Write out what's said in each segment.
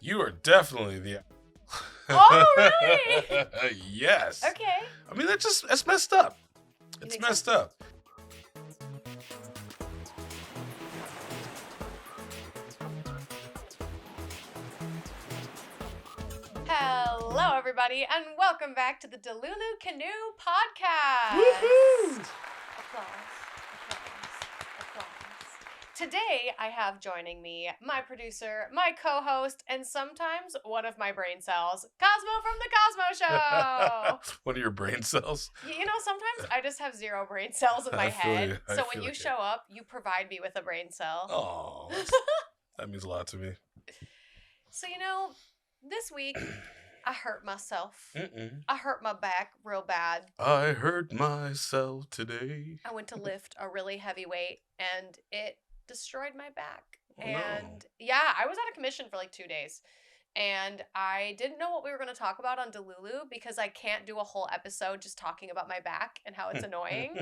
You are definitely the. Oh, really? Yes. Okay. I mean, that's messed up. It's messed up. Hello, everybody, and welcome back to the DeluluCanoePod. Woohoo! Applause. Today, I have joining me my producer, my co-host, and sometimes one of my brain cells, Cosmo from the Cosmo Show. One of your brain cells. You know, sometimes I just have zero brain cells in my I feel head. you. So when you show up, you provide me with a brain cell. Oh, that means a lot to me. So, this week, I hurt myself. Mm-mm. I hurt my back real bad. I hurt myself today. I went to lift a really heavy weight, and it destroyed my back. Oh, And yeah, I was out of commission for like 2 days. And I didn't know what we were going to talk about on Delulu because I can't do a whole episode just talking about my back and how it's annoying.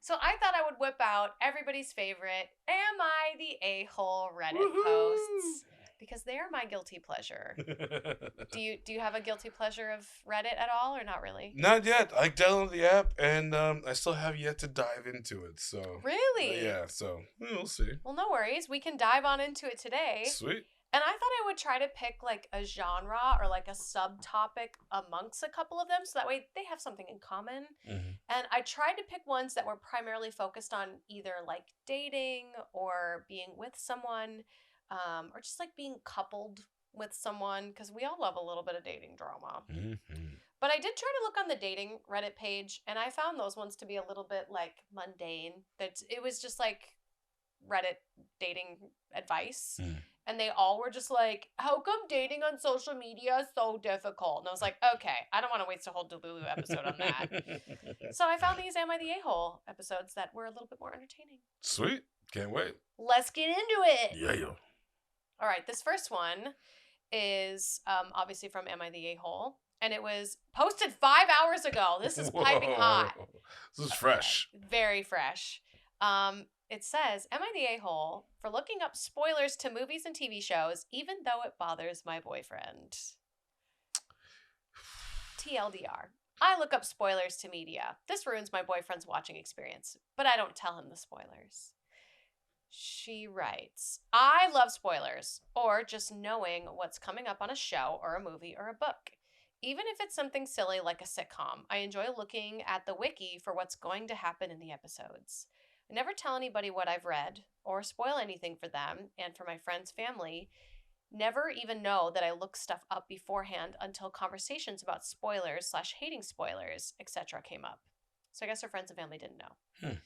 So I thought I would whip out everybody's favorite, Am I the Ahole Reddit Woohoo! posts. Because they are my guilty pleasure. Do you have a guilty pleasure of Reddit at all, or not really? Not yet. I downloaded the app, and I still have yet to dive into it. So Really? yeah. So we'll see. Well, no worries. We can dive on into it today. Sweet. And I thought I would try to pick like a genre or like a subtopic amongst a couple of them, so that way they have something in common. Mm-hmm. And I tried to pick ones that were primarily focused on either like dating or being with someone. Or just like being coupled with someone, because we all love a little bit of dating drama. Mm-hmm. But I did try to look on the dating Reddit page, and I found those ones to be a little bit like mundane. That it was just like Reddit dating advice. Mm. And they all were just like, how come dating on social media is so difficult? And I was like, okay, I don't want to waste a whole Delulu episode on that. So I found these Am I the Ahole episodes that were a little bit more entertaining. Sweet. Can't wait. Let's get into it. Yeah. All right, this first one is obviously from Am I the Ahole? And it was posted 5 hours ago. This is piping hot. This is fresh. Very fresh. It says, Am I the a-hole for looking up spoilers to movies and TV shows, even though it bothers my boyfriend? TLDR. I look up spoilers to media. This ruins my boyfriend's watching experience, but I don't tell him the spoilers. She writes, I love spoilers, or just knowing what's coming up on a show or a movie or a book. Even if it's something silly like a sitcom, I enjoy looking at the wiki for what's going to happen in the episodes. I never tell anybody what I've read, or spoil anything for them, and for my friends' family. Never even know that I look stuff up beforehand until conversations about spoilers / hating spoilers, etc. came up. So I guess her friends and family didn't know.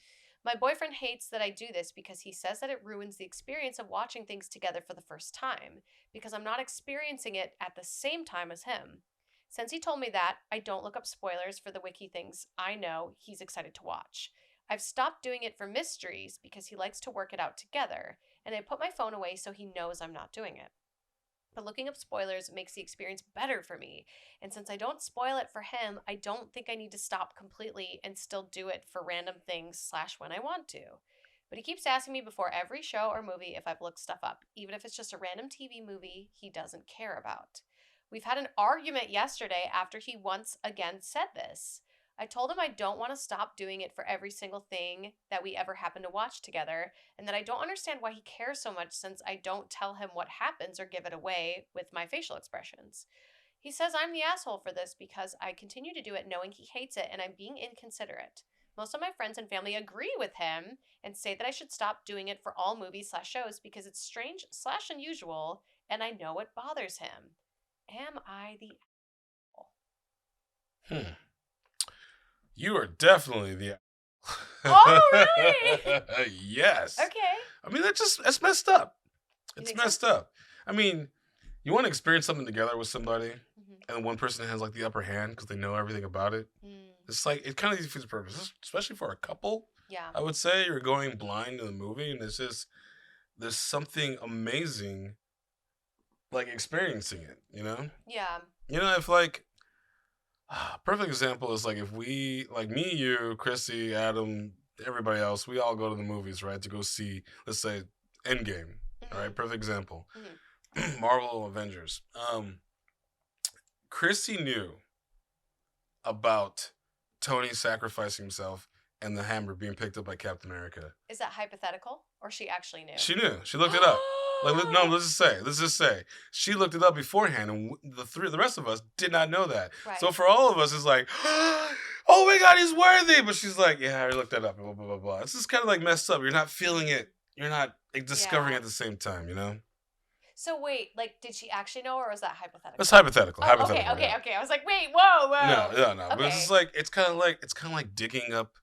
My boyfriend hates that I do this because he says that it ruins the experience of watching things together for the first time, because I'm not experiencing it at the same time as him. Since he told me that, I don't look up spoilers for the wiki things I know he's excited to watch. I've stopped doing it for mysteries because he likes to work it out together, and I put my phone away so he knows I'm not doing it. But looking up spoilers makes the experience better for me, and since I don't spoil it for him, I don't think I need to stop completely and still do it for random things / when I want to. But he keeps asking me before every show or movie if I've looked stuff up, even if it's just a random TV movie he doesn't care about. We've had an argument yesterday after he once again said this. I told him I don't want to stop doing it for every single thing that we ever happen to watch together, and that I don't understand why he cares so much since I don't tell him what happens or give it away with my facial expressions. He says I'm the asshole for this because I continue to do it knowing he hates it and I'm being inconsiderate. Most of my friends and family agree with him and say that I should stop doing it for all movies / shows because it's strange / unusual and I know it bothers him. Am I the asshole? You are definitely the. Oh, really? Yes. Okay. I mean, that's messed up. It's messed up. I mean, you want to experience something together with somebody, and one person has like the upper hand because they know everything about it. It's like it kind of defeats the purpose, especially for a couple. Yeah. I would say you're going blind to the movie, and there's something amazing, like experiencing it. Yeah. If like. Perfect example is like if we, like me, you, Chrissy, Adam, everybody else, we all go to the movies, right, to go see, let's say, Endgame. All right, perfect example. Marvel Avengers. Chrissy knew about Tony sacrificing himself and the hammer being picked up by Captain America. Is that hypothetical, or she actually knew? She knew. She looked it up. Like, no, let's just say she looked it up beforehand, and the rest of us did not know that. Right. So for all of us, it's like, oh my God, he's worthy. But she's like, yeah, I looked that up. Blah blah blah blah. It's just kind of like messed up. You're not feeling it. You're not like, discovering it at the same time. You know. So wait, like, did she actually know, or was that hypothetical? It's hypothetical. Oh, hypothetical. Okay. I was like, wait, whoa. No. Okay. But it's like it's kind of like digging up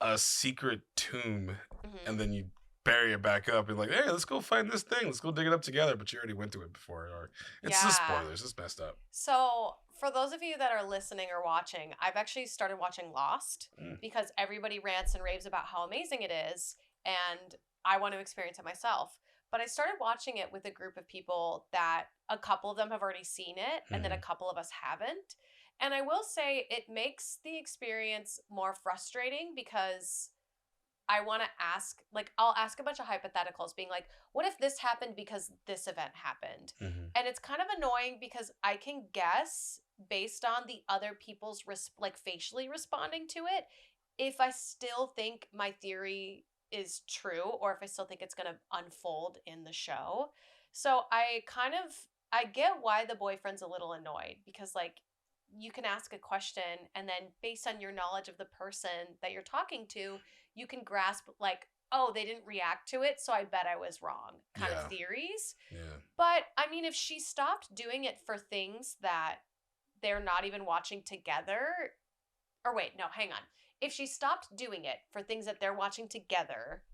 a secret tomb, and then you bury it back up and like, hey, let's go find this thing. Let's go dig it up together. But you already went to it before. Or it's just spoilers. It's messed up. So for those of you that are listening or watching, I've actually started watching Lost because everybody rants and raves about how amazing it is, and I want to experience it myself. But I started watching it with a group of people that a couple of them have already seen it, and then a couple of us haven't. And I will say it makes the experience more frustrating because I want to ask, like, I'll ask a bunch of hypotheticals being like, what if this happened because this event happened? And it's kind of annoying because I can guess based on the other people's, like, facially responding to it, if I still think my theory is true or if I still think it's going to unfold in the show. So I get why the boyfriend's a little annoyed because, like, you can ask a question and then based on your knowledge of the person that you're talking to, you can grasp like, oh, they didn't react to it, so I bet I was wrong kind of theories. Yeah. But I mean, if she stopped doing it for things that they're not even watching together, or wait, no, hang on. If she stopped doing it for things that they're watching together,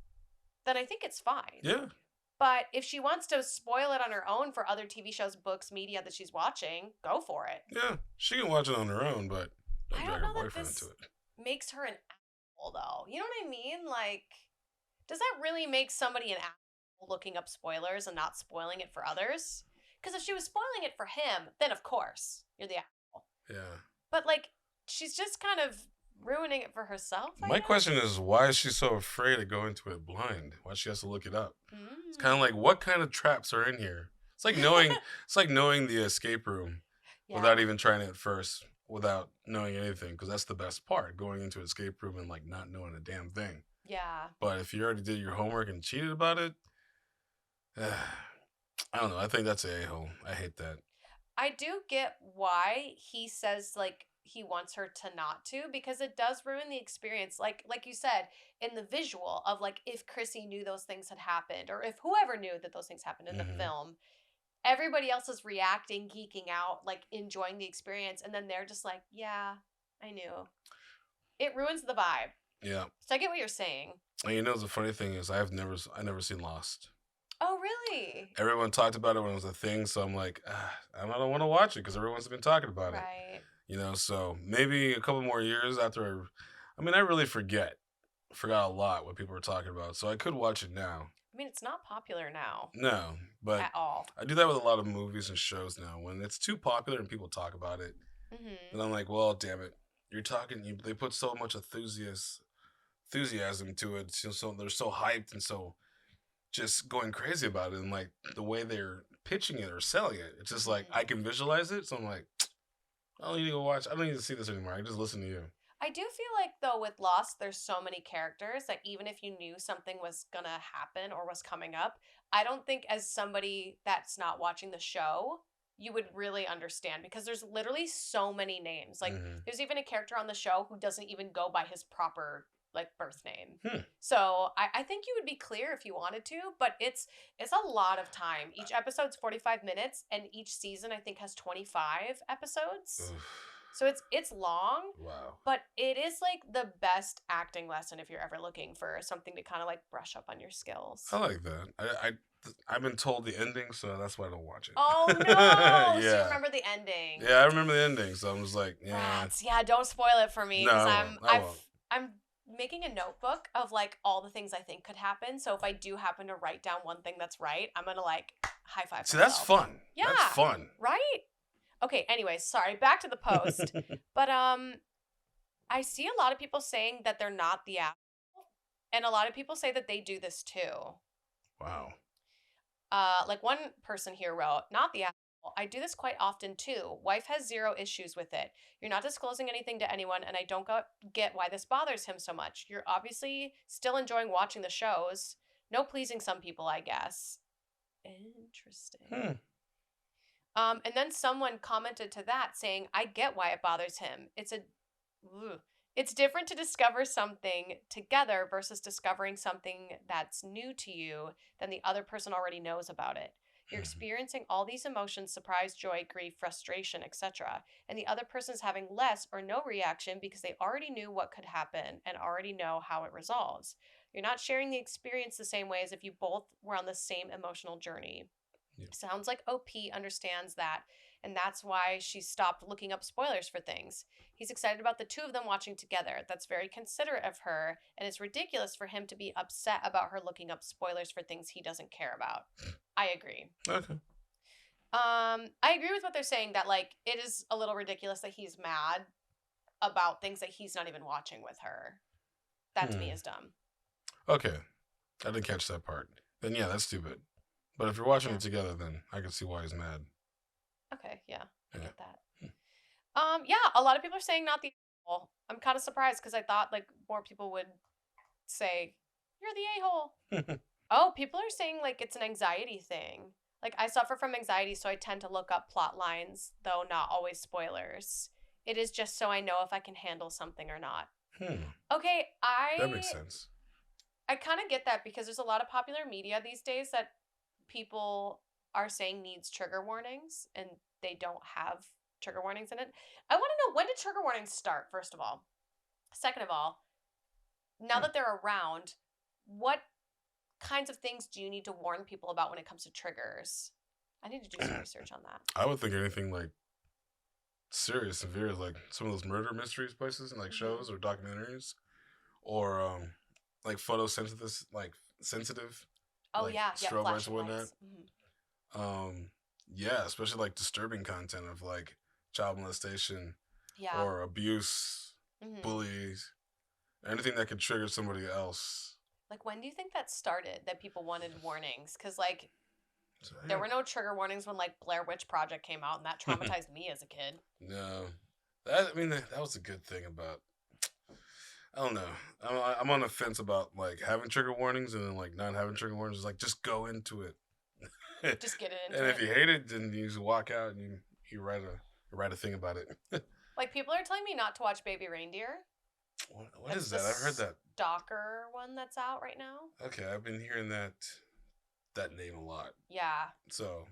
then I think it's fine. Yeah. But if she wants to spoil it on her own for other TV shows, books, media that she's watching, go for it. Yeah, she can watch it on her own, but don't drag her boyfriend into it. Makes her an asshole, though. You know what I mean? Like, does that really make somebody an asshole looking up spoilers and not spoiling it for others? Because if she was spoiling it for him, then of course, you're the asshole. Yeah. But, like, she's just kind of ruining it for herself. My question is, why is she so afraid to go into it blind? Why she has to look it up? It's kind of like, what kind of traps are in here? It's like knowing the escape room without even trying it first, without knowing anything, because that's the best part, going into an escape room and like not knowing a damn thing. Yeah. But if you already did your homework and cheated about it, I don't know. I think that's an a-hole. I hate that. I do get why he says like he wants her to not to, because it does ruin the experience. Like you said, in the visual of like if Chrissy knew those things had happened, or if whoever knew that those things happened in the film, everybody else is reacting, geeking out, like enjoying the experience, and then they're just like, yeah, I knew. It ruins the vibe. Yeah. So I get what you're saying. And you know the funny thing is I never seen Lost. Oh, really? Everyone talked about it when it was a thing, so I'm like, I don't want to watch it because everyone's been talking about it. Right. You know, so maybe a couple more years after, I really forgot a lot what people were talking about, so I could watch it now. I mean, it's not popular now. No, but at all. I do that with a lot of movies and shows now. When it's too popular and people talk about it, and I'm like, well, damn it, they put so much enthusiasm to it, so they're so hyped and so just going crazy about it, and like the way they're pitching it or selling it, it's just like I can visualize it, so I'm like, I don't need to go watch. I don't need to see this anymore. I can just listen to you. I do feel like, though, with Lost, there's so many characters that even if you knew something was going to happen or was coming up, I don't think as somebody that's not watching the show, you would really understand because there's literally so many names. Like, there's even a character on the show who doesn't even go by his proper like birth name. So I think you would be clear if you wanted to, but it's a lot of time. Each episode's 45 minutes and each season I think has 25 episodes. So it's long. Wow. But it is like the best acting lesson if you're ever looking for something to kind of like brush up on your skills. I like that. I've been told the ending, so that's why I don't watch it. Oh no! Yeah. So you remember the ending? Yeah, I remember the ending, so I'm just like, yeah. Rats. Yeah, don't spoil it for me because I'm making a notebook of like all the things I think could happen. So if I do happen to write down one thing that's right, I'm gonna like high five. See, that's fun. Yeah, that's fun. Right? Okay. Anyways, sorry. Back to the post. But I see a lot of people saying that they're not the asshole, and a lot of people say that they do this too. Wow. Like one person here wrote, not the asshole. I do this quite often too. Wife has zero issues with it. You're not disclosing anything to anyone, and I don't get why this bothers him so much. You're obviously still enjoying watching the shows. No pleasing some people, I guess. Interesting. And then someone commented to that saying, I get why it bothers him. It's different to discover something together versus discovering something that's new to you than the other person already knows about it. You're experiencing all these emotions, surprise, joy, grief, frustration, etc. And the other person's having less or no reaction because they already knew what could happen and already know how it resolves. You're not sharing the experience the same way as if you both were on the same emotional journey. Yeah. Sounds like OP understands that, and that's why she stopped looking up spoilers for things. He's excited about the two of them watching together. That's very considerate of her, and it's ridiculous for him to be upset about her looking up spoilers for things he doesn't care about. I agree. Okay. I agree with what they're saying, that like it is a little ridiculous that he's mad about things that he's not even watching with her. That to me is dumb. Okay. I didn't catch that part. Then yeah, that's stupid. But if you're watching it together, then I can see why he's mad. Okay, yeah, I get that. Yeah, a lot of people are saying not the a-hole. I'm kind of surprised because I thought like more people would say you're the a-hole. Oh, people are saying like it's an anxiety thing. Like I suffer from anxiety, so I tend to look up plot lines, though not always spoilers. It is just so I know if I can handle something or not. Okay, that makes sense. I kind of get that because there's a lot of popular media these days that people are saying needs trigger warnings, and they don't have trigger warnings in it. I want to know, when did trigger warnings start, first of all? Second of all, now that they're around, what kinds of things do you need to warn people about when it comes to triggers? I need to do some research on that. I would think anything like serious, severe, like some of those murder mysteries places and like shows or documentaries, or like photosensitive, like sensitive. Oh like yeah, strobe lights and whatnot. Mm-hmm. Yeah, especially like disturbing content of like child molestation, or abuse, bullies, anything that could trigger somebody else. Like, when do you think that started, that people wanted warnings? Because like there were no trigger warnings when like Blair Witch Project came out, and that traumatized me as a kid. No, that was a good thing about. I don't know. I'm on the fence about like having trigger warnings and then like not having trigger warnings. It's like just go into it. Just get it into and it. if you hate it, then you just walk out and you write a thing about it. Like people are telling me not to watch Baby Reindeer. What is that? I've heard that Stalker one that's out right now. Okay, I've been hearing that name a lot. Yeah. So,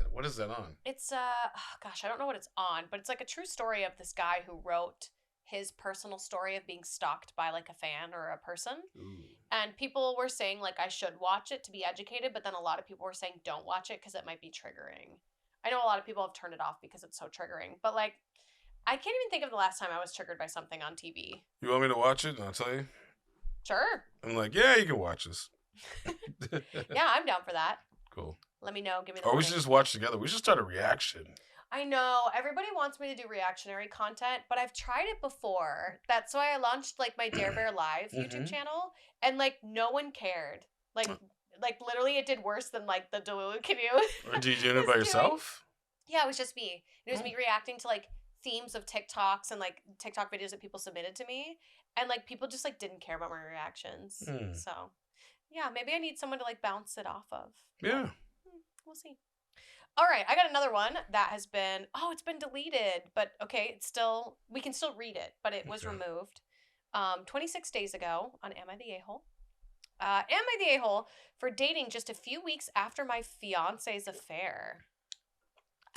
what is that on? It's gosh, I don't know what it's on, but it's like a true story of this guy who wrote his personal story of being stalked by like a fan or a person. Ooh. And people were saying like I should watch it to be educated, but then a lot of people were saying don't watch it because it might be triggering. I know a lot of people have turned it off because it's so triggering, but like I can't even think of the last time I was triggered by something on TV. You want me to watch it and I'll tell you? Sure. I'm like, yeah, you can watch this. Yeah, I'm down for that. Cool. Let me know. Give me the Or we link. should just watch together. We should start a reaction. I know. Everybody wants me to do reactionary content, but I've tried it before. That's why I launched like my Dare Bear Live YouTube channel, and like no one cared. Like literally it did worse than like the Delulu Canoe. Or did you do it by yourself? Yeah, it was just me. It was me reacting to like themes of TikToks and like TikTok videos that people submitted to me, and like people just like didn't care about my reactions. So yeah, maybe I need someone to like bounce it off of. Yeah. We'll see. All right, I got another one that has been, it's been deleted, but okay, we can still read it, but it was removed 26 days ago on Am I the Ahole? Am I the Ahole for dating just a few weeks after my fiance's affair?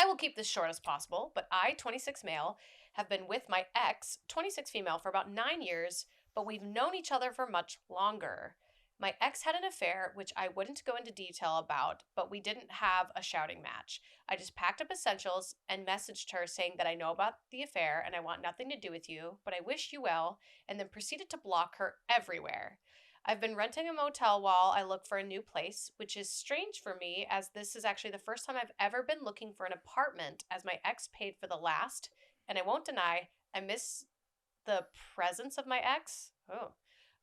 I will keep this short as possible, but I, 26 male, have been with my ex, 26 female, for about 9 years, but we've known each other for much longer. My ex had an affair, which I wouldn't go into detail about, but we didn't have a shouting match. I just packed up essentials and messaged her saying that I know about the affair and I want nothing to do with you, but I wish you well, and then proceeded to block her everywhere. I've been renting a motel while I look for a new place, which is strange for me as this is actually the first time I've ever been looking for an apartment as my ex paid for the last, and I won't deny I miss the presence of my ex.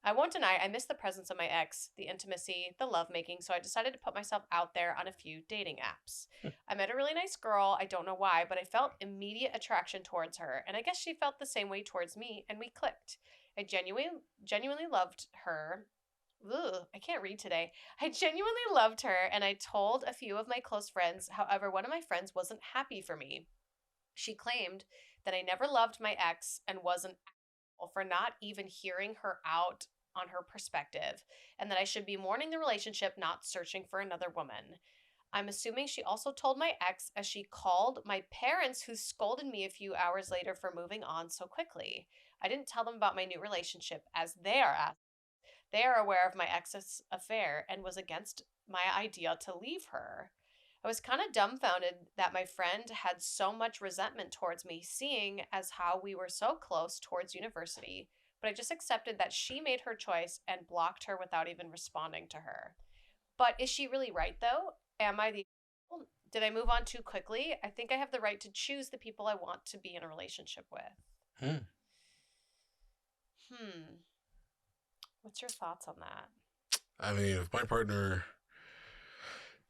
I won't deny I miss the presence of my ex, the intimacy, the lovemaking, so I decided to put myself out there on a few dating apps. I met a really nice girl, I don't know why, but I felt immediate attraction towards her, and I guess she felt the same way towards me, and we clicked. I genuinely loved her. Ugh, I can't read today. I genuinely loved her, and I told a few of my close friends. However, one of my friends wasn't happy for me. She claimed that I never loved my ex and wasn't for not even hearing her out on her perspective, and that I should be mourning the relationship, not searching for another woman. I'm assuming she also told my ex, as she called my parents, who scolded me a few hours later for moving on so quickly. I didn't tell them about my new relationship, as they are aware of my ex's affair and was against my idea to leave her. I was kind of dumbfounded that my friend had so much resentment towards me, seeing as how we were so close towards university. But I just accepted that she made her choice and blocked her without even responding to her. But is she really right, though? Am I the asshole? Did I move on too quickly? I think I have the right to choose the people I want to be in a relationship with. Hmm. What's your thoughts on that? I mean, if my partner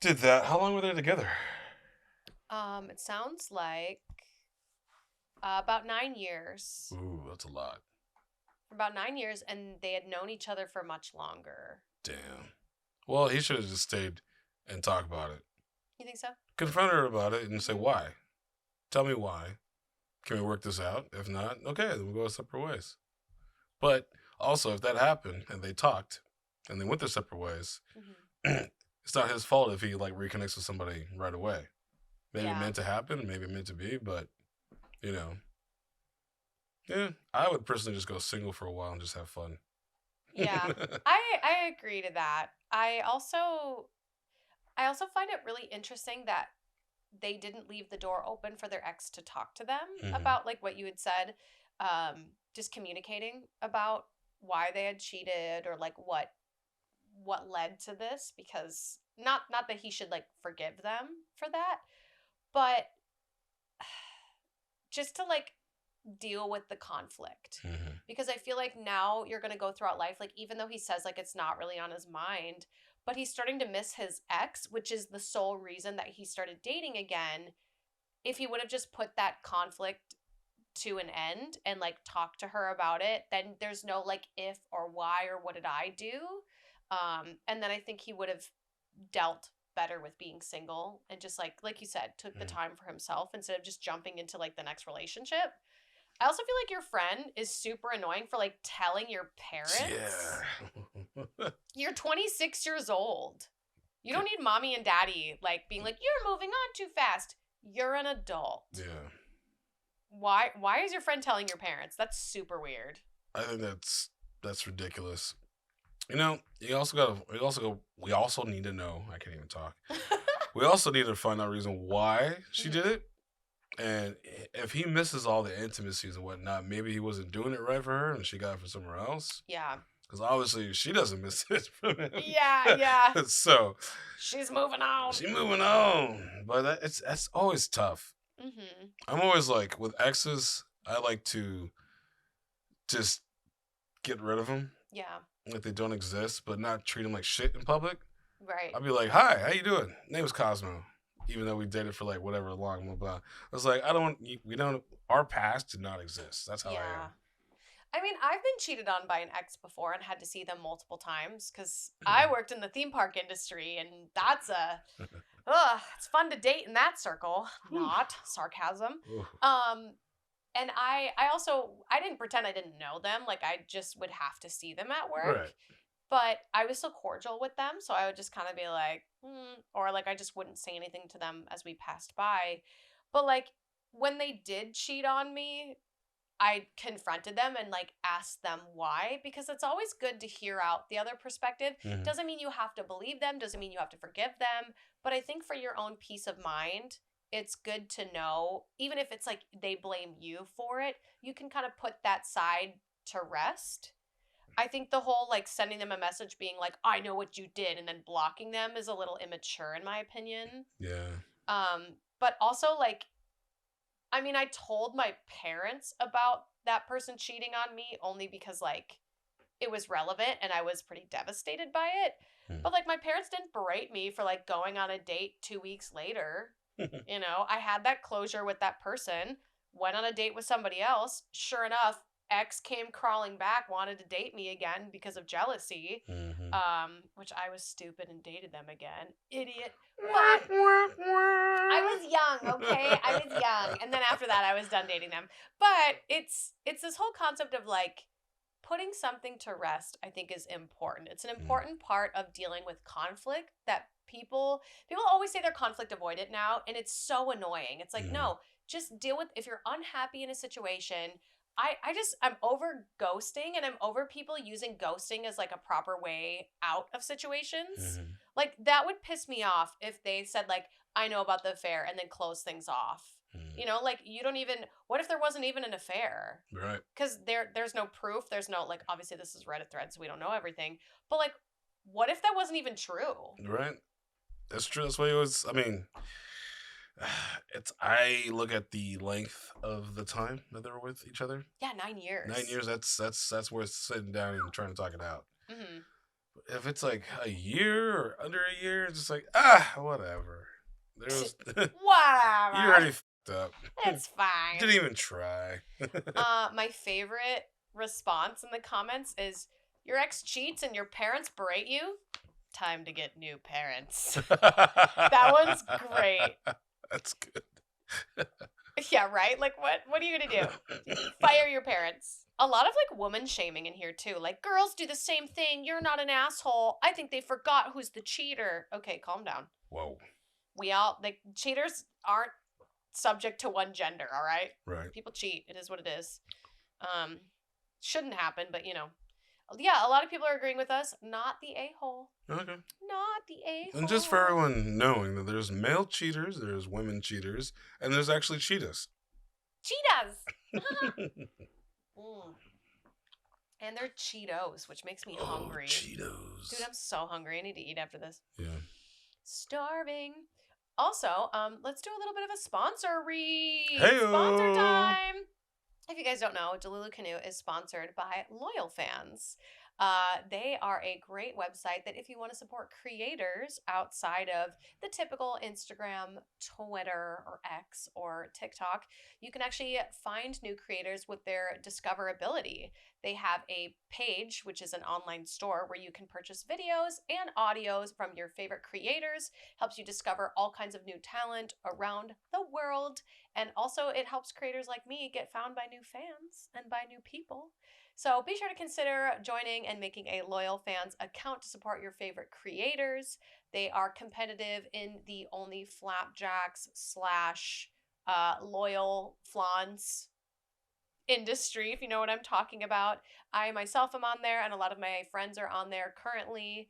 did that, how long were they together? It sounds like about 9 years. Ooh, that's a lot. For about 9 years, and they had known each other for much longer. Damn. Well, he should have just stayed and talked about it. You think so? Confront her about it and say why. Tell me why. Can we work this out? If not, okay, then we'll go our separate ways. But also, if that happened and they talked and they went their separate ways, it's not his fault if he like reconnects with somebody right away. Maybe meant to happen, maybe meant to be, but you know, yeah, I would personally just go single for a while and just have fun. Yeah, I agree to that. I also find it really interesting that they didn't leave the door open for their ex to talk to them about like what you had said, just communicating about why they had cheated or like what led to this, because not that he should like forgive them for that, but just to like deal with the conflict. Because I feel like now you're going to go throughout life, like even though he says like it's not really on his mind, but he's starting to miss his ex, which is the sole reason that he started dating again. If he would have just put that conflict to an end and like talked to her about it, then there's no like if or why or what did I do. And then I think he would have dealt better with being single and just like you said, took the time for himself instead of just jumping into like the next relationship. I also feel like your friend is super annoying for like telling your parents. Yeah. You're 26 years old. You don't need mommy and daddy like being like, you're moving on too fast. You're an adult. Yeah. Why is your friend telling your parents? That's super weird. I think that's ridiculous. You know, we also need to know, I can't even talk. We also need to find out reason why she did it. And if he misses all the intimacies and whatnot, maybe he wasn't doing it right for her and she got it from somewhere else. Yeah. Because obviously she doesn't miss it from him. Yeah. So she's moving on. She's moving on. But that's always tough. I'm always like, with exes, I like to just get rid of them. Yeah. Like they don't exist, but not treat them like shit in public. Right. I'd be like, hi, how you doing? Name is Cosmo. Even though we dated for like whatever long, blah, blah. I was like, our past did not exist. That's how I am. I mean, I've been cheated on by an ex before and had to see them multiple times because I worked in the theme park industry, and that's it's fun to date in that circle. Not sarcasm. And I didn't pretend I didn't know them. Like I just would have to see them at work. Right. But I was so cordial with them, so I would just kind of be like, or like I just wouldn't say anything to them as we passed by. But like when they did cheat on me, I confronted them and like asked them why, because it's always good to hear out the other perspective. Doesn't mean you have to believe them, doesn't mean you have to forgive them, but I think for your own peace of mind, it's good to know, even if it's like they blame you for it, you can kind of put that side to rest. I think the whole like sending them a message being like, I know what you did, and then blocking them is a little immature in my opinion. Yeah. But also like, I mean, I told my parents about that person cheating on me only because like it was relevant and I was pretty devastated by it. But like my parents didn't berate me for like going on a date 2 weeks later. You know, I had that closure with that person, went on a date with somebody else. Sure enough, ex came crawling back, wanted to date me again because of jealousy. Which I was stupid and dated them again. Idiot. But I was young, okay? I was young. And then after that I was done dating them. But it's this whole concept of like putting something to rest, I think, is important. It's an important part of dealing with conflict that people always say they're conflict avoidant now, and it's so annoying. It's like, no, just deal with, if you're unhappy in a situation, I'm over ghosting, and I'm over people using ghosting as like a proper way out of situations. Like that would piss me off if they said like, I know about the affair and then close things off. You know, like you don't even, what if there wasn't even an affair? Right. Because there's no proof. There's no, like, obviously this is Reddit thread, so we don't know everything. But like, what if that wasn't even true? Right. That's true. That's why it was, I mean, I look at the length of the time that they were with each other. Yeah, 9 years. 9 years, that's worth sitting down and trying to talk it out. If it's like a year or under a year, it's just like, whatever. There's whatever. You already f***ed up. It's fine. Didn't even try. My favorite response in the comments is, your ex cheats and your parents berate you? Time to get new parents. That one's great. That's good. Yeah, right? Like, what are you going to do? Fire your parents. A lot of, like, woman shaming in here, too. Like, girls do the same thing. You're not an asshole. I think they forgot who's the cheater. Okay, calm down. Whoa. Like, cheaters aren't subject to one gender, all right? Right. People cheat. It is what it is. Shouldn't happen, but, you know. Yeah, a lot of people are agreeing with us. Not the a-hole. Okay. Not the a-hole. And just for everyone knowing that there's male cheaters, there's women cheaters, and there's actually cheetahs. Cheetahs! And they're Cheetos, which makes me hungry. Cheetos. Dude, I'm so hungry. I need to eat after this. Yeah. Starving. Also, let's do a little bit of a sponsor read. Hey-o. Sponsor time. If you guys don't know, Delulu Canoe is sponsored by Loyal Fans. They are a great website that if you want to support creators outside of the typical Instagram, Twitter, or X, or TikTok, you can actually find new creators with their discoverability. They have a page, which is an online store where you can purchase videos and audios from your favorite creators, helps you discover all kinds of new talent around the world, and also it helps creators like me get found by new fans and by new people. So be sure to consider joining and making a Loyal Fans account to support your favorite creators. They are competitive in the Only Flapjacks / Loyal Flans industry, if you know what I'm talking about. I myself am on there, and a lot of my friends are on there currently.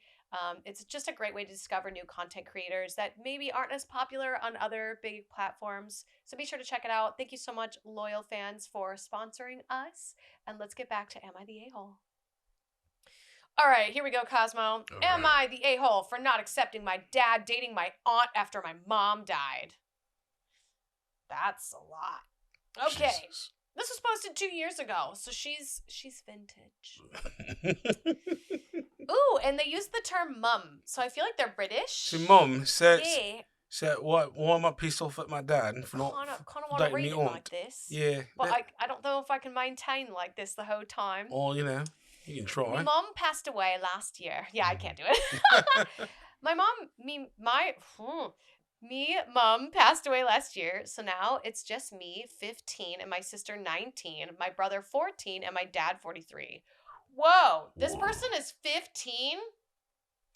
It's just a great way to discover new content creators that maybe aren't as popular on other big platforms. So be sure to check it out. Thank you so much, Loyal Fans, for sponsoring us. And let's get back to Am I the A-hole? All right, here we go, Cosmo. Am I the a-hole for not accepting my dad dating my aunt after my mom died? That's a lot. Okay. Jesus. This was posted 2 years ago, so she's vintage. Ooh, and they used the term mum, so I feel like they're British. See, mum said, yeah. said what? Why am I pissed off at my dad for not kind of want to read it like this. Yeah, but I don't know if I can maintain like this the whole time. Or you know, you can try. My mum passed away last year. Yeah, I can't do it. Mum passed away last year, so now it's just me, 15, and my sister, 19, my brother, 14, and my dad, 43. Whoa, this person is 15?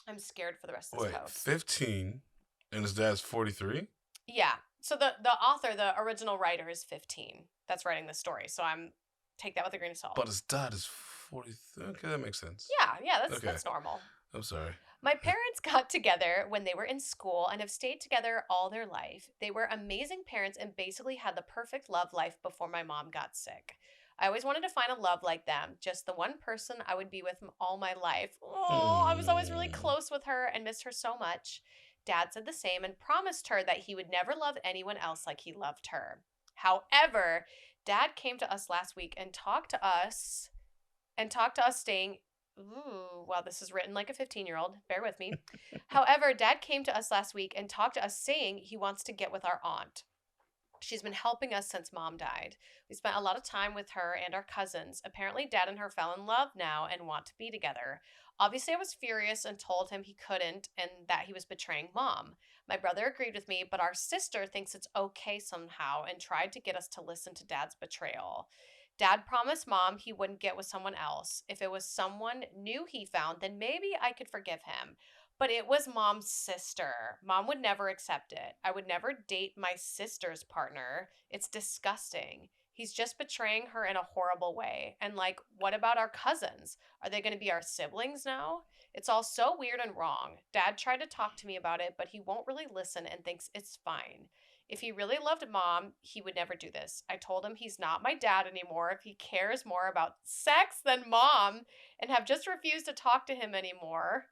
I'm scared for the rest of this post. 15, and his dad's 43? Yeah, so the author, the original writer, is 15. That's writing the story, so take that with a grain of salt. But his dad is 43. Okay, that makes sense. Yeah, that's normal. I'm sorry. My parents got together when they were in school and have stayed together all their life. They were amazing parents and basically had the perfect love life before my mom got sick. I always wanted to find a love like them, just the one person I would be with all my life. Oh, I was always really close with her and missed her so much. Dad said the same and promised her that he would never love anyone else like he loved her. However, Dad came to us last week and talked to us staying Ooh, wow, this is written like a 15-year-old. Bear with me. However, Dad came to us last week and talked to us saying he wants to get with our aunt. She's been helping us since Mom died. We spent a lot of time with her and our cousins. Apparently, Dad and her fell in love now and want to be together. Obviously, I was furious and told him he couldn't and that he was betraying Mom. My brother agreed with me, but our sister thinks it's okay somehow and tried to get us to listen to Dad's betrayal. Dad promised Mom he wouldn't get with someone else. If it was someone new he found, then maybe I could forgive him. But it was Mom's sister. Mom would never accept it. I would never date my sister's partner. It's disgusting. He's just betraying her in a horrible way. And like, what about our cousins? Are they going to be our siblings now? It's all so weird and wrong. Dad tried to talk to me about it, but he won't really listen and thinks it's fine. If he really loved Mom, he would never do this. I told him he's not my dad anymore if he cares more about sex than Mom and have just refused to talk to him anymore.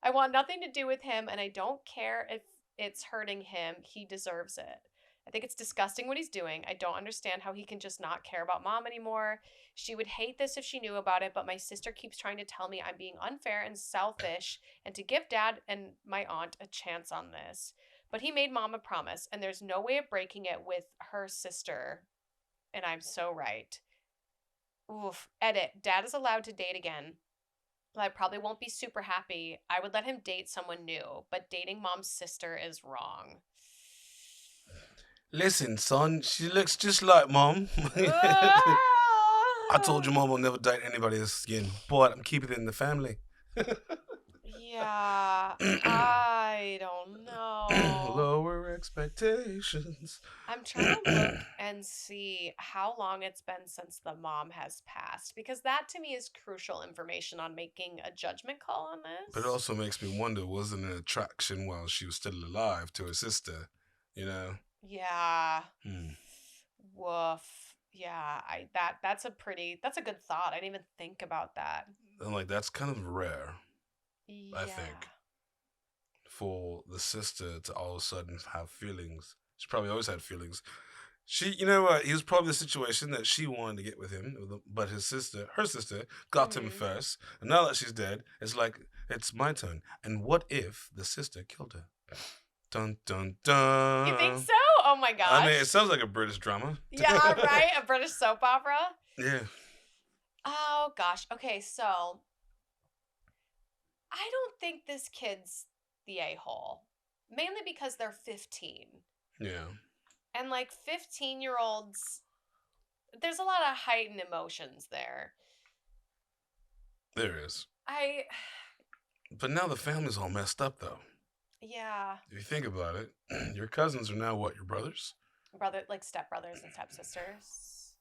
I want nothing to do with him, and I don't care if it's hurting him. He deserves it. I think it's disgusting what he's doing. I don't understand how he can just not care about Mom anymore. She would hate this if she knew about it, but my sister keeps trying to tell me I'm being unfair and selfish and to give Dad and my aunt a chance on this. But he made Mom a promise, and there's no way of breaking it with her sister. And I'm so right. Oof. Edit. Dad is allowed to date again. I probably won't be super happy. I would let him date someone new, but dating Mom's sister is wrong. Listen, son, she looks just like Mom. I told your mom I'll never date anybody's skin, but I'm keeping it in the family. Yeah, I don't know. Lower expectations. I'm trying to look and see how long it's been since the mom has passed, because that to me is crucial information on making a judgment call on this. But it also makes me wonder, wasn't an attraction while she was still alive to her sister, you know? Yeah. Hmm. Woof. Yeah, that's a good thought. I didn't even think about that. And like that's kind of rare, Yeah. I think, for the sister to all of a sudden have feelings. She probably always had feelings. She, you know what? He was probably the situation that she wanted to get with him, but her sister, got to him first. And now that she's dead, it's like it's my turn. And what if the sister killed her? Dun dun dun. You think so? Oh my gosh. I mean, it sounds like a British drama. Yeah, right? A British soap opera? Yeah. Oh gosh. Okay, so I don't think this kid's the a-hole. Mainly because they're 15. Yeah. And like 15-year-olds, there's a lot of heightened emotions there. There is. I But now the family's all messed up, though. Yeah. If you think about it, your cousins are now what? Your brothers? Like stepbrothers and stepsisters.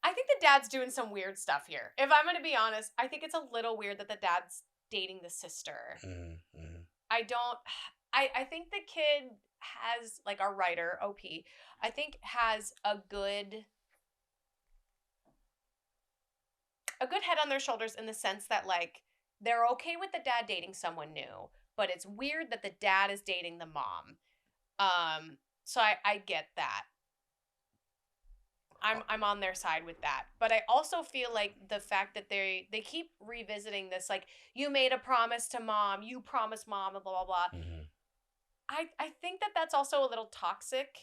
I think the dad's doing some weird stuff here. If I'm going to be honest, I think it's a little weird that the dad's dating the sister. Mm-hmm. I think the kid has, like, our writer, OP, I think has a good head on their shoulders in the sense that, like, they're okay with the dad dating someone new, but it's weird that the dad is dating the mom. So I get that. I'm on their side with that. But I also feel like the fact that they keep revisiting this, like, you made a promise to Mom, you promised Mom, blah, blah, blah. Mm-hmm. I think that that's also a little toxic,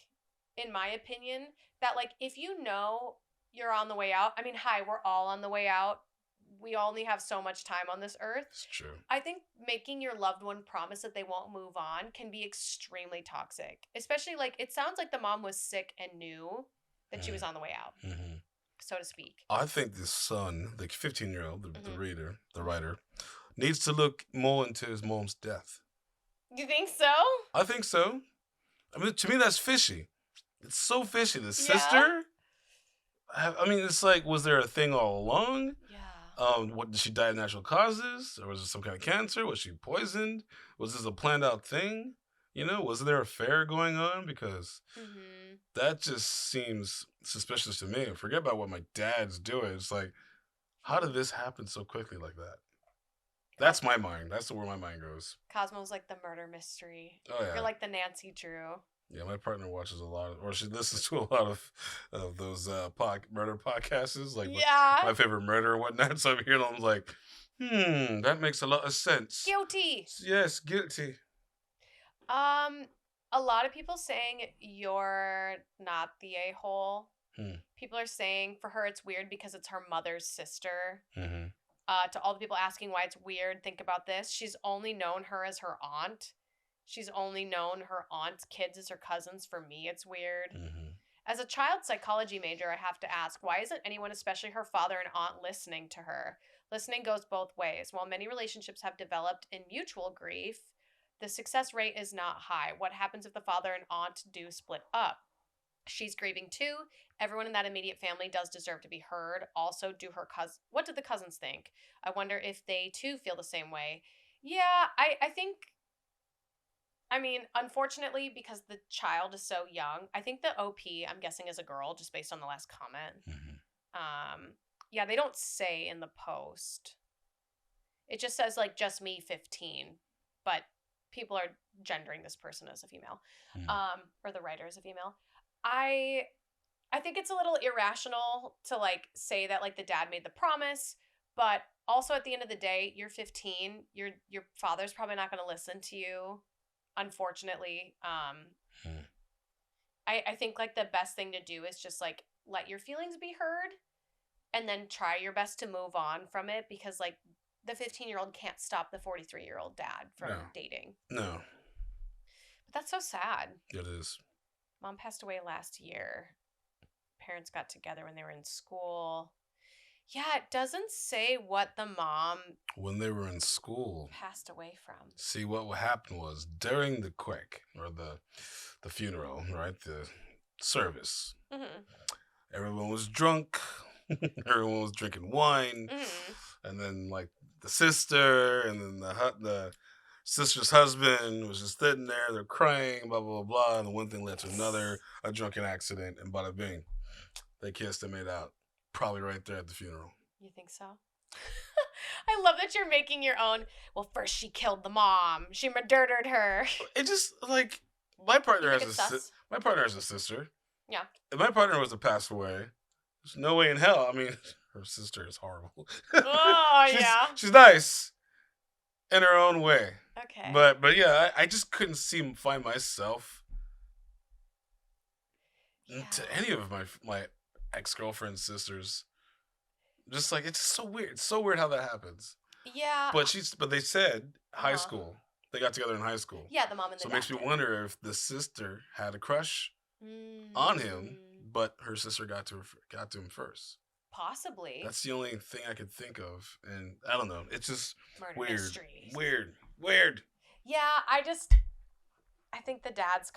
in my opinion, that, like, if you know you're on the way out, I mean, hi, we're all on the way out. We only have so much time on this earth. It's true. I think making your loved one promise that they won't move on can be extremely toxic. Especially, like, it sounds like the mom was sick and knew that she was on the way out, so to speak. I think this son, the 15-year-old, the writer, needs to look more into his mom's death. You think so? I think so. I mean, to me, that's fishy. It's so fishy. The sister? I mean, it's like, was there a thing all along? Yeah. What, did she die of natural causes? Or was it some kind of cancer? Was she poisoned? Was this a planned out thing? You know, was there an affair going on? Because that just seems suspicious to me. Forget about what my dad's doing. It's like, how did this happen so quickly like that? That's my mind. That's where my mind goes. Cosmo's like the murder mystery. Oh, yeah. You're like the Nancy Drew. Yeah, my partner watches a lot, or she listens to a lot of those murder podcasts, like Yeah. my favorite murder and whatnot. So I'm hearing them like, that makes a lot of sense. Guilty. Yes, guilty. A lot of people saying you're not the a-hole. People are saying for her it's weird because it's her mother's sister. Mm-hmm. To all the people asking why it's weird, think about this. She's only known her as her aunt. She's only known her aunt's kids as her cousins. For me, it's weird. Mm-hmm. As a child psychology major, I have to ask, why isn't anyone, especially her father and aunt, listening to her? Listening goes both ways. While many relationships have developed in mutual grief, the success rate is not high. What happens if the father and aunt do split up? She's grieving too. Everyone in that immediate family does deserve to be heard. Also, what did the cousins think? I wonder if they too feel the same way. Yeah, I think, I mean, unfortunately, because the child is so young, I think the OP, I'm guessing, is a girl, just based on the last comment. Mm-hmm. Yeah, they don't say in the post. It just says, like, just me, 15. But people are gendering this person as a female. Or the writer as a female. I think it's a little irrational to, like, say that, like, the dad made the promise, but also at the end of the day, you're 15. Your father's probably not going to listen to you, unfortunately. I think, like, the best thing to do is just, like, let your feelings be heard and then try your best to move on from it, because, like, the 15-year-old can't stop the 43-year-old dad from dating. No. But that's so sad. It is. Mom passed away last year. Parents got together when they were in school. Yeah, it doesn't say what the mom when they were in school passed away from. See, what happened was during the quake or the funeral, right? The service. Mm-hmm. Everyone was drunk. Everyone was drinking wine. Mm-hmm. And then, like, the sister and then the sister's husband was just sitting there. They're crying, blah, blah, blah, blah. And one thing led to another, a drunken accident, and bada bing. They kissed and made out. Probably right there at the funeral. You think so? I love that you're making your own. Well, first she killed the mom. She murdered her. It just, like, my partner has a sister. Yeah. If my partner was to pass away, there's no way in hell. I mean, her sister is horrible. Oh, yeah. She's nice in her own way. Okay. But yeah, I just couldn't find myself to any of my ex-girlfriend's sisters. Just like, it's just so weird. It's so weird how that happens. Yeah. But they said high school. They got together in high school. Yeah, the mom and the dad. So it makes me wonder if the sister had a crush on him, but her sister got to him first. Possibly. That's the only thing I could think of, and I don't know. It's just murder mysteries. Weird. Yeah, I think the dad's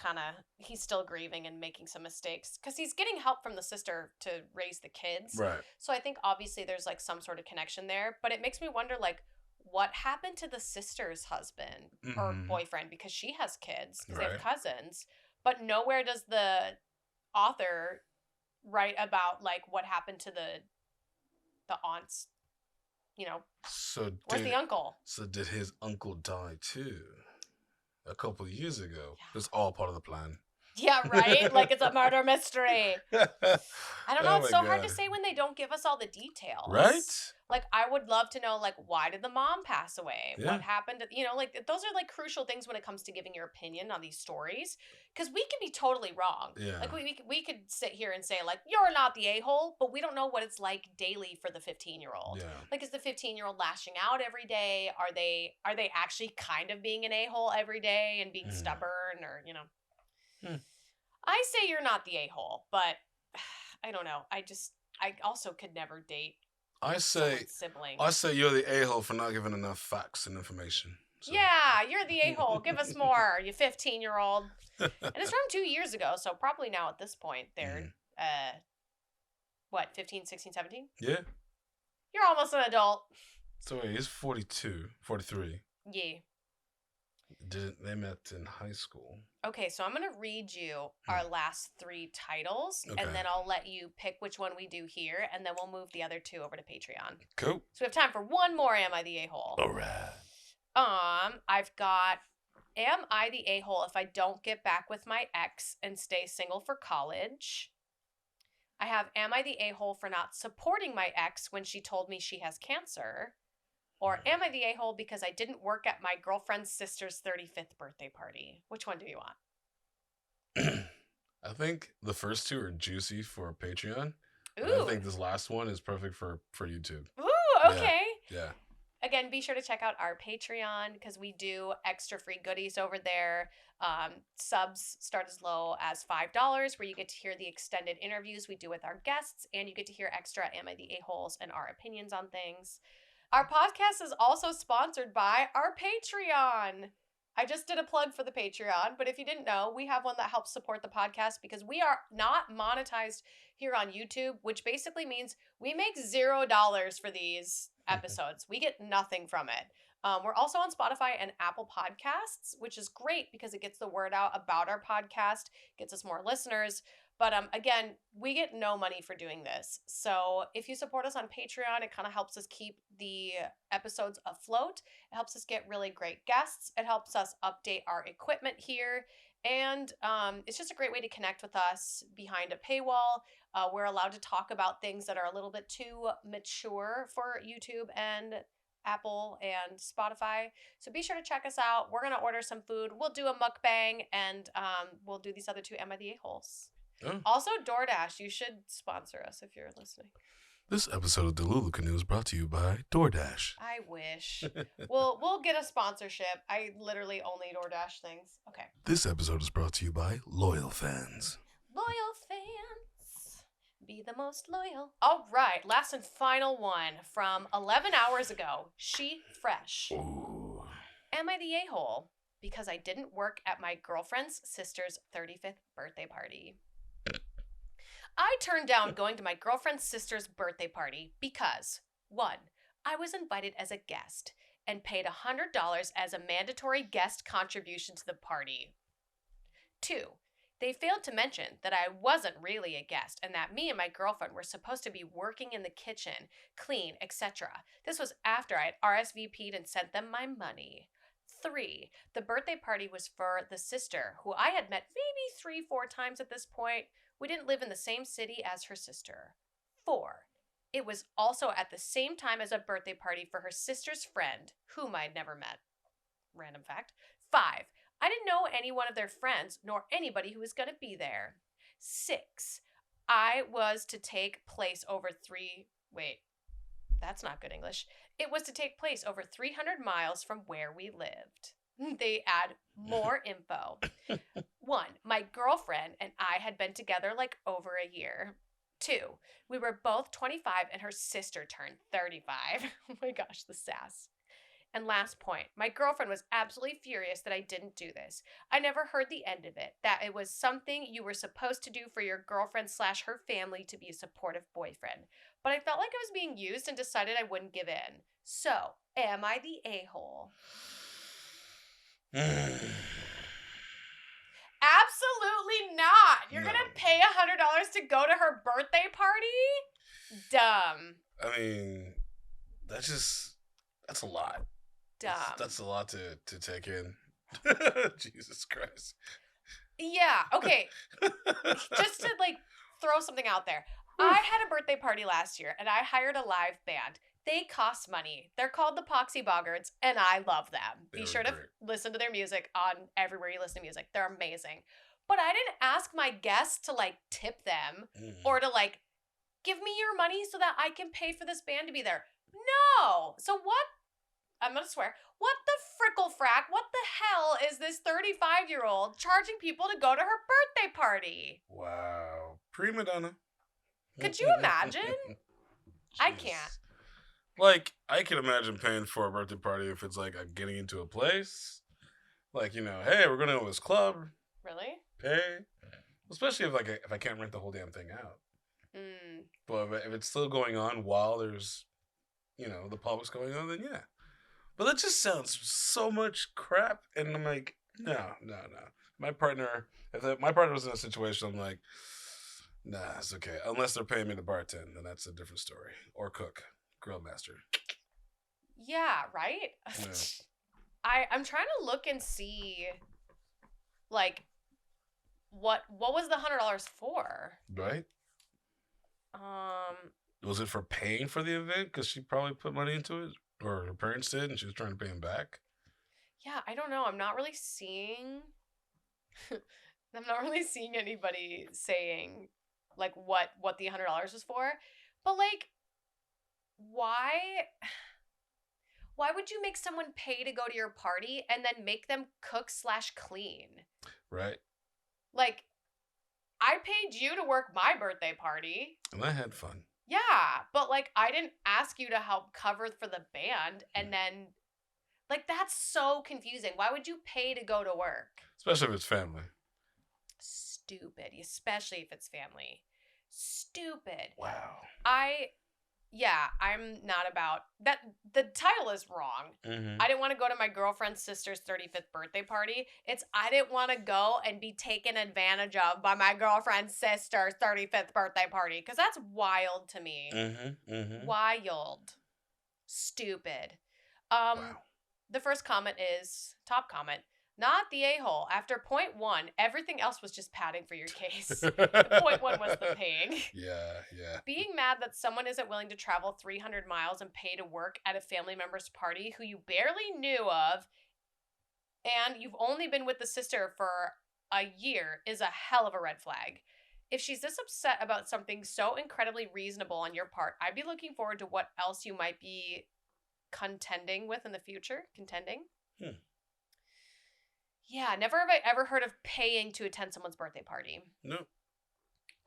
he's still grieving and making some mistakes because he's getting help from the sister to raise the kids. Right. So I think obviously there's, like, some sort of connection there, but it makes me wonder, like, what happened to the sister's husband or boyfriend, because she has kids, because they have cousins, but nowhere does the author write about, like, what happened to the aunts, So where's the uncle? So did his uncle die too? A couple of years ago. Yeah. It's all part of the plan. Yeah, right? Like, it's a murder mystery. I don't know. It's so hard to say when they don't give us all the details. Right? Like, I would love to know, like, why did the mom pass away? Yeah. What happened? Like, those are, like, crucial things when it comes to giving your opinion on these stories. Because we can be totally wrong. Yeah. Like, we could sit here and say, like, you're not the a-hole, but we don't know what it's like daily for the 15-year-old. Yeah. Like, is the 15-year-old lashing out every day? Are they actually kind of being an a-hole every day and being stubborn, or, I say you're not the a-hole, but I don't know. I also could never date sibling. I say you're the a-hole for not giving enough facts and information. So. Yeah, you're the a-hole. Give us more, you 15-year-old. And it's from 2 years ago, so probably now at this point they're, 15, 16, 17? Yeah. You're almost an adult. So wait, he's 42, 43. Yeah. They met in high school. Okay, so I'm going to read you our last 3 titles, and then I'll let you pick which one we do here, and then we'll move the other 2 over to Patreon. Cool. So we have time for one more Am I the A-hole? All right. I've got Am I the a-hole if I don't get back with my ex and stay single for college? I have, am I the a-hole for not supporting my ex when she told me she has cancer? Or am I the a-hole because I didn't work at my girlfriend's sister's 35th birthday party? Which one do you want? I think the first two are juicy for Patreon. Ooh. And I think this last one is perfect for YouTube. Ooh, okay. Yeah. Again, be sure to check out our Patreon because we do extra free goodies over there. Subs start as low as $5, where you get to hear the extended interviews we do with our guests, and you get to hear extra Am I the A-holes and our opinions on things. Our podcast is also sponsored by our Patreon. I just did a plug for the Patreon, but if you didn't know, we have one that helps support the podcast because we are not monetized here on YouTube, which basically means we make $0 for these episodes. We get nothing from it. We're also on Spotify and Apple Podcasts, which is great because it gets the word out about our podcast, gets us more listeners. But again, we get no money for doing this. So if you support us on Patreon, it kind of helps us keep the episodes afloat. It helps us get really great guests. It helps us update our equipment here. And it's just a great way to connect with us behind a paywall. We're allowed to talk about things that are a little bit too mature for YouTube and Apple and Spotify. So be sure to check us out. We're going to order some food. We'll do a mukbang, and we'll do these other two Am I the A-holes. Oh. Also, DoorDash. You should sponsor us if you're listening. This episode of Delulu Canoe is brought to you by DoorDash. I wish. We'll get a sponsorship. I literally only DoorDash things. Okay. This episode is brought to you by Loyal Fans. Loyal Fans. Be the most loyal. All right. Last and final one from 11 hours ago. She Fresh. Ooh. Am I the a-hole because I didn't work at my girlfriend's sister's 35th birthday party? I turned down going to my girlfriend's sister's birthday party because, 1, I was invited as a guest and paid $100 as a mandatory guest contribution to the party. 2, they failed to mention that I wasn't really a guest and that me and my girlfriend were supposed to be working in the kitchen, clean, etc. This was after I had RSVP'd and sent them my money. 3, the birthday party was for the sister, who I had met maybe 3-4 times at this point. We didn't live in the same city as her sister. 4, it was also at the same time as a birthday party for her sister's friend, whom I'd never met. Random fact. 5, I didn't know any one of their friends, nor anybody who was going to be there. 6, I was to take place over that's not good English. It was to take place over 300 miles from where we lived. They add more info. 1, my girlfriend and I had been together like over a year. 2, we were both 25 and her sister turned 35. Oh my gosh, the sass. And last point, my girlfriend was absolutely furious that I didn't do this. I never heard the end of it, that it was something you were supposed to do for your girlfriend / her family to be a supportive boyfriend. But I felt like I was being used and decided I wouldn't give in. So, am I the a-hole? Absolutely not. You're going to pay $100 to go to her birthday party? Dumb. I mean, that's a lot. Dumb. That's a lot to take in. Jesus Christ. Yeah, okay. Just to throw something out there. I had a birthday party last year and I hired a live band. They cost money. They're called the Poxy Boggarts, and I love them. Be sure to listen to their music on everywhere you listen to music. They're amazing. But I didn't ask my guests to tip them or to give me your money so that I can pay for this band to be there. No. So what? I'm going to swear. What the frickle frack? What the hell is this 35-year-old charging people to go to her birthday party? Wow. Prima donna. Could you imagine? I can't. I can imagine paying for a birthday party if it's getting into a place. Hey, we're going to go to this club. Really? Pay. Especially if I can't rent the whole damn thing out. Mm. But if it's still going on while there's, the public's going on, then yeah. But that just sounds so much crap. And I'm like, no. My partner was in a situation, I'm like, nah, it's okay. Unless they're paying me to bartend, then that's a different story. Or cook. Grill master. Yeah, right? Yeah. I'm trying to look and see, like, what was the $100 for? Right? Was it for paying for the event? Because she probably put money into it, or her parents did, and she was trying to pay him back. Yeah, I don't know. I'm not really seeing. I'm not really seeing anybody saying like what the $100 was for, but like, why? Why would you make someone pay to go to your party and then make them cook/clean? Right. Like, I paid you to work my birthday party. And I had fun. Yeah, but like I didn't ask you to help cover for the band, and then like that's so confusing. Why would you pay to go to work? Especially if it's family. Stupid, especially if it's family. Stupid. Wow. I'm not about that. The title is wrong. Mm-hmm. I didn't want to go to my girlfriend's sister's 35th birthday party. It's I didn't want to go and be taken advantage of by my girlfriend's sister's 35th birthday party, because that's wild to me. Mm-hmm. Mm-hmm. Wild. Stupid. Wow. The first comment is, top comment, not the a-hole. After point 1, everything else was just padding for your case. Point 1 was the paying. Yeah. Being mad that someone isn't willing to travel 300 miles and pay to work at a family member's party who you barely knew of, and you've only been with the sister for a year, is a hell of a red flag. If she's this upset about something so incredibly reasonable on your part, I'd be looking forward to what else you might be contending with in the future. Contending? Yeah, never have I ever heard of paying to attend someone's birthday party. No.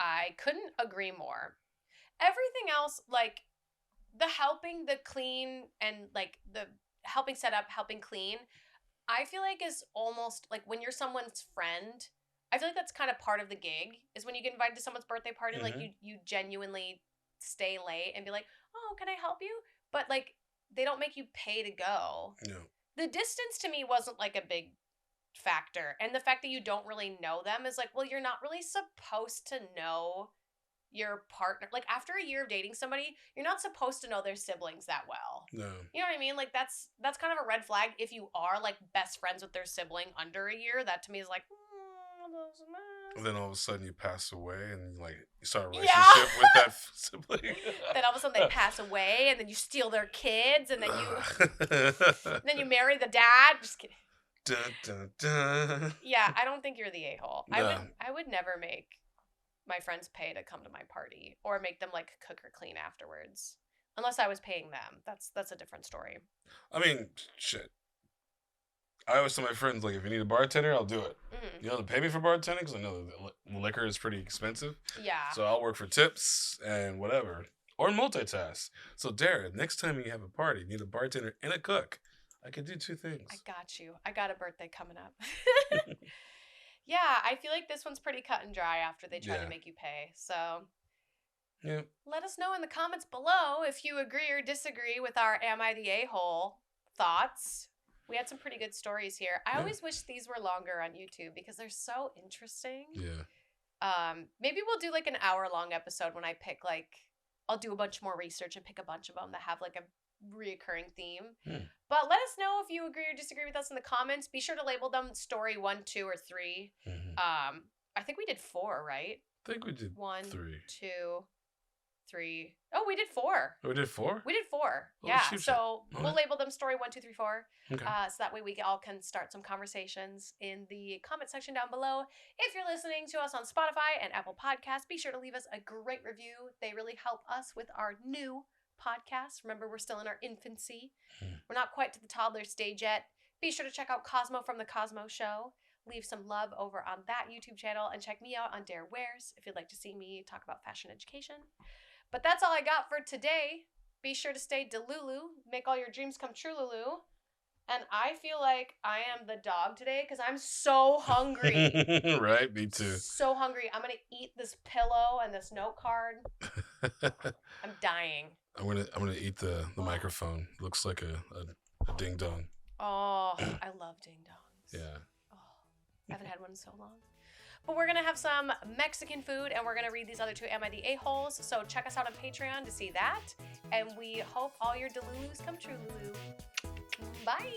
I couldn't agree more. Everything else, like the helping, the clean, and like the helping set up, helping clean, I feel like is almost like when you're someone's friend, I feel like that's kind of part of the gig, is when you get invited to someone's birthday party, like you genuinely stay late and be like, oh, can I help you? But like, they don't make you pay to go. No. The distance to me wasn't like a big factor, and the fact that you don't really know them is like, well, you're not really supposed to know your partner. Like, after a year of dating somebody, you're not supposed to know their siblings that well. No. You know what I mean? Like, that's kind of a red flag. If you are like best friends with their sibling under a year, that to me is like, and then all of a sudden you pass away and like you start a relationship with that sibling. Then all of a sudden they pass away, and then you steal their kids, and then you marry the dad. Just kidding. Dun, dun, dun. Yeah, I don't think you're the a-hole. No. I would never make my friends pay to come to my party or make them like cook or clean afterwards, unless I was paying them. That's a different story. I mean, shit. I always tell my friends, like, if you need a bartender, I'll do it. You know, to pay me for bartending, because I know the liquor is pretty expensive. Yeah. So I'll work for tips and whatever, or multitask. So Darren, next time you have a party, you need a bartender and a cook. I could do 2 things. I got you. I got a birthday coming up. Yeah, I feel like this one's pretty cut and dry after they try to make you pay. So yeah, let us know in the comments below if you agree or disagree with our Am I the A-hole thoughts. We had some pretty good stories here. I always wish these were longer on YouTube because they're so interesting. Yeah. Maybe we'll do like an hour-long episode when I pick I'll do a bunch more research and pick a bunch of them that have like a reoccurring theme. But let us know if you agree or disagree with us in the comments. Be sure to label them story 1, 2, or 3. I think we did 4, right? I think we did 1, 3. 2, 3. Oh, we did 4. Oh, we did 4? We did 4. Oh, yeah. shoot. So we'll label them story 1, 2, 3, 4. Okay. So that way we all can start some conversations in the comment section down below. If you're listening to us on Spotify and Apple Podcasts, be sure to leave us a great review. They really help us with our new podcast. Remember, we're still in our infancy. We're not quite to the toddler stage yet. Be sure to check out Cosmo from the Cosmo Show. Leave some love over on that YouTube channel, and check me out on Dare Wears if you'd like to see me talk about fashion education. But that's all I got for today. Be sure to stay delulu. Make all your dreams come true, Lulu. And I feel like I am the dog today because I'm so hungry. Right, me too. So hungry. I'm gonna eat this pillow and this note card. I'm dying. I'm gonna eat the microphone. Looks like a ding dong. Oh, I love ding dongs. Yeah. Oh, I haven't had one in so long. But we're gonna have some Mexican food, and we're gonna read these other 2 Am I the A-holes. So check us out on Patreon to see that. And we hope all your delulus come true, Lulu. Bye.